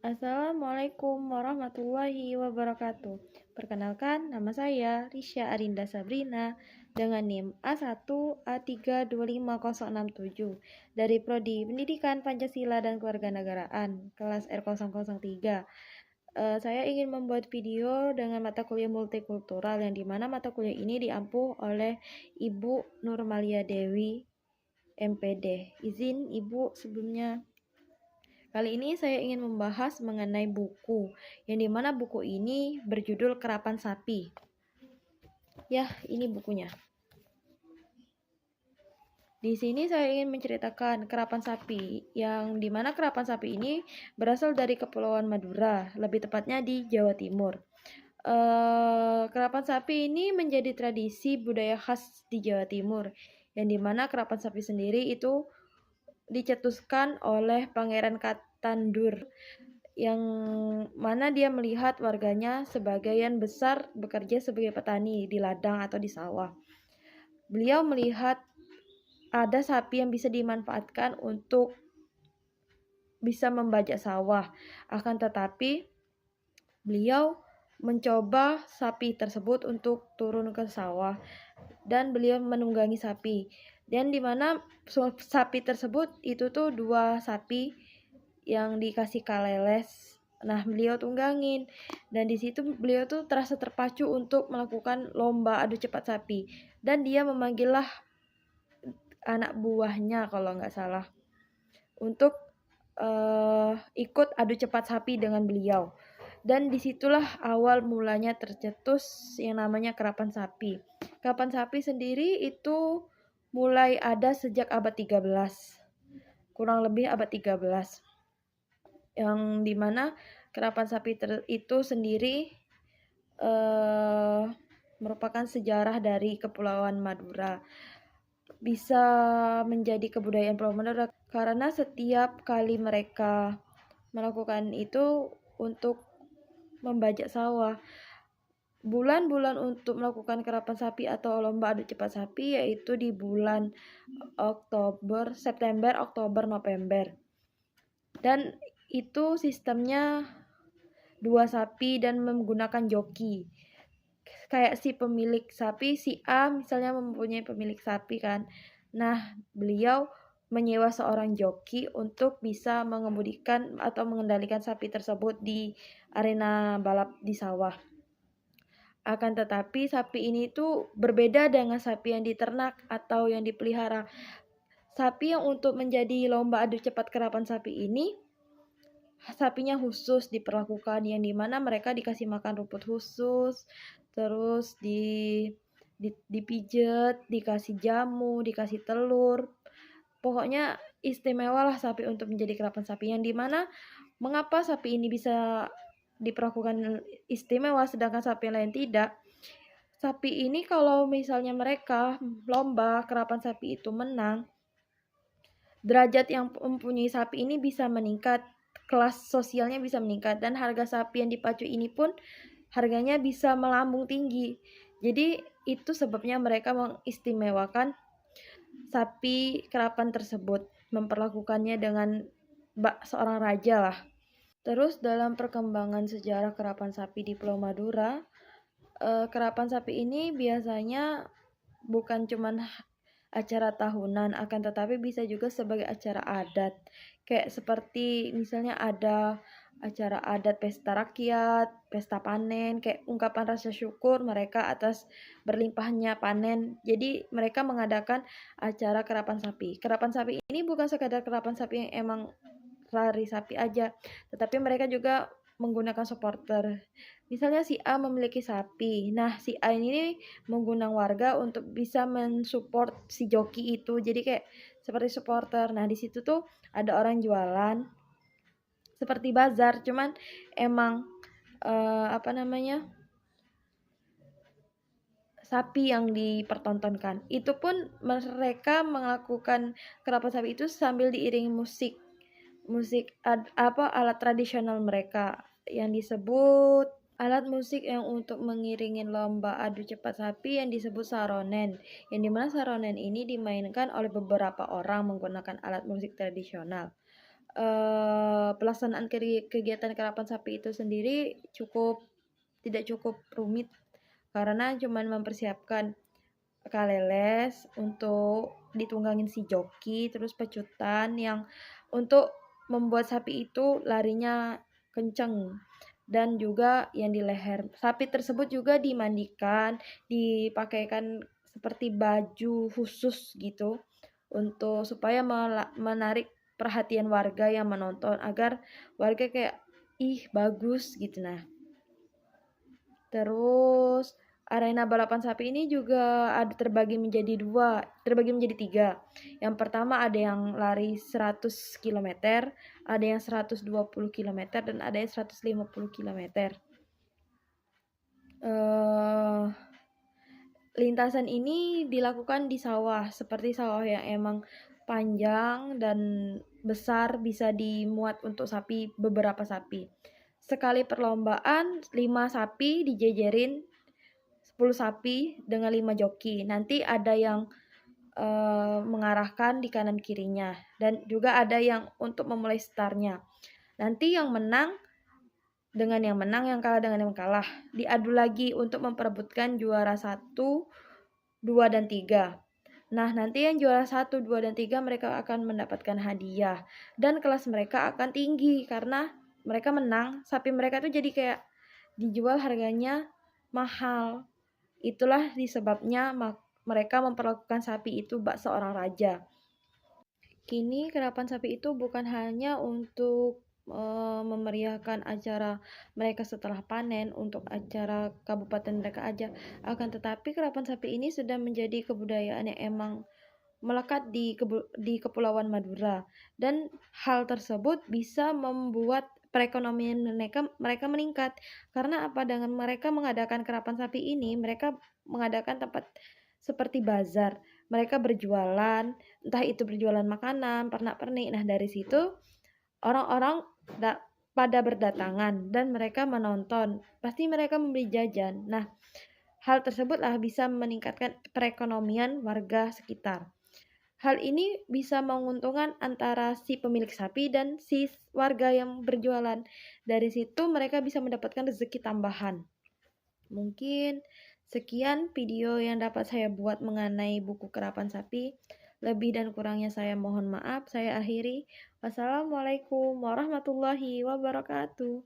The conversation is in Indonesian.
Assalamualaikum warahmatullahi wabarakatuh. Perkenalkan, nama saya Risya Arinda Sabrina dengan NIM A1A3250067 dari Prodi Pendidikan Pancasila dan Kewarganegaraan, kelas R003. Saya ingin membuat video dengan mata kuliah multikultural yang dimana mata kuliah ini diampu oleh Ibu Nurmalia Dewi, MPD. Izin Ibu sebelumnya. Kali ini saya ingin membahas mengenai buku, yang dimana buku ini berjudul Kerapan Sapi. Ya, ini bukunya. Di sini saya ingin menceritakan kerapan sapi, yang dimana kerapan sapi ini berasal dari Kepulauan Madura, lebih tepatnya di Jawa Timur. Kerapan sapi ini menjadi tradisi budaya khas di Jawa Timur, yang dimana kerapan sapi sendiri itu dicetuskan oleh Pangeran Katandur, yang mana dia melihat warganya sebagian besar bekerja sebagai petani di ladang atau di sawah. Beliau melihat ada sapi yang bisa dimanfaatkan untuk bisa membajak sawah. Akan tetapi beliau mencoba sapi tersebut untuk turun ke sawah dan beliau menunggangi sapi. Dan dimana sapi tersebut itu tuh dua sapi yang dikasih kaleles. Nah, beliau tunggangin dan di situ beliau tuh terasa terpacu untuk melakukan lomba adu cepat sapi, dan dia memanggillah anak buahnya kalau nggak salah untuk ikut adu cepat sapi dengan beliau. Dan disitulah awal mulanya tercetus yang namanya kerapan sapi. Kerapan sapi sendiri itu mulai ada sejak abad 13, kurang lebih abad 13, yang dimana kerapan sapi itu sendiri merupakan sejarah dari Kepulauan Madura. Bisa menjadi kebudayaan Pulau Madura karena setiap kali mereka melakukan itu untuk membajak sawah, bulan-bulan untuk melakukan kerapan sapi atau lomba adu cepat sapi yaitu di bulan September, Oktober, November. Dan itu sistemnya dua sapi dan menggunakan joki. Kayak si pemilik sapi, si A misalnya mempunyai pemilik sapi kan. Nah, beliau menyewa seorang joki untuk bisa mengemudikan atau mengendalikan sapi tersebut di arena balap di sawah. Akan tetapi sapi ini tuh berbeda dengan sapi yang diternak atau yang dipelihara. Sapi yang untuk menjadi lomba adu cepat kerapan sapi ini, sapinya khusus diperlakukan, yang dimana mereka dikasih makan rumput khusus, terus dipijet, dikasih jamu, dikasih telur. Pokoknya istimewa lah sapi untuk menjadi kerapan sapi, yang dimana mengapa sapi ini bisa diperlakukan istimewa sedangkan sapi yang lain tidak. Sapi ini kalau misalnya mereka lomba kerapan sapi itu menang, derajat yang mempunyai sapi ini bisa meningkat, kelas sosialnya bisa meningkat, dan harga sapi yang dipacu ini pun harganya bisa melambung tinggi. Jadi itu sebabnya mereka mengistimewakan sapi kerapan tersebut, memperlakukannya dengan seorang raja lah. Terus dalam perkembangan sejarah kerapan sapi di Pulau Madura, kerapan sapi ini biasanya bukan cuman acara tahunan, akan tetapi bisa juga sebagai acara adat. Kayak seperti misalnya ada acara adat pesta rakyat, pesta panen, kayak ungkapan rasa syukur mereka atas berlimpahnya panen. Jadi mereka mengadakan acara kerapan sapi. Kerapan sapi ini bukan sekadar kerapan sapi yang emang lari sapi aja, tetapi mereka juga menggunakan supporter. Misalnya si A memiliki sapi, nah si A ini mengundang warga untuk bisa mensupport si joki itu, jadi kayak seperti supporter. Nah di situ tuh ada orang jualan seperti bazar, cuman emang sapi yang dipertontonkan. Itu pun mereka melakukan kerapan sapi itu sambil diiringi musik alat tradisional mereka yang disebut alat musik yang untuk mengiringi lomba adu cepat sapi yang disebut saronen, yang dimana saronen ini dimainkan oleh beberapa orang menggunakan alat musik tradisional. pelaksanaan kegiatan karapan sapi itu sendiri tidak cukup rumit, karena cuman mempersiapkan kaleles untuk ditunggangin si joki, terus pecutan yang untuk membuat sapi itu larinya kenceng, dan juga yang di leher. Sapi tersebut juga dimandikan, dipakaikan seperti baju khusus gitu untuk supaya menarik perhatian warga yang menonton, agar warga kayak ih bagus gitu. Nah, terus arena balapan sapi ini juga ada terbagi menjadi tiga. Yang pertama ada yang lari 100 km, ada yang 120 km, dan ada yang 150 km. Lintasan ini dilakukan di sawah, seperti sawah yang emang panjang dan besar, bisa dimuat untuk beberapa sapi. Sekali perlombaan 5 sapi dijejerin 10 sapi dengan 5 joki. Nanti ada yang mengarahkan di kanan kirinya, dan juga ada yang untuk memulai startnya. Nanti yang menang dengan yang menang, yang kalah dengan yang kalah. Diadu lagi untuk memperebutkan juara 1, 2, dan 3. Nah, nanti yang juara 1, 2, dan 3 mereka akan mendapatkan hadiah. Dan kelas mereka akan tinggi karena mereka menang. Sapi mereka tuh jadi kayak dijual harganya mahal. Itulah disebabnya mereka memperlakukan sapi itu bak seorang raja. Kini karapan sapi itu bukan hanya untuk memeriahkan acara mereka setelah panen, untuk acara kabupaten mereka aja, akan tetapi karapan sapi ini sudah menjadi kebudayaan yang emang melekat di Kepulauan Madura, dan hal tersebut bisa membuat perekonomian mereka meningkat. Karena apa? Dengan mereka mengadakan karapan sapi ini, mereka mengadakan tempat seperti bazar. Mereka berjualan, entah itu berjualan makanan, pernak-pernik. Nah, dari situ orang-orang pada berdatangan dan mereka menonton. Pasti mereka membeli jajan. Nah, hal tersebutlah bisa meningkatkan perekonomian warga sekitar. Hal ini bisa menguntungkan antara si pemilik sapi dan si warga yang berjualan. Dari situ mereka bisa mendapatkan rezeki tambahan. Mungkin sekian video yang dapat saya buat mengenai buku karapan sapi. Lebih dan kurangnya saya mohon maaf. Saya akhiri. Wassalamualaikum warahmatullahi wabarakatuh.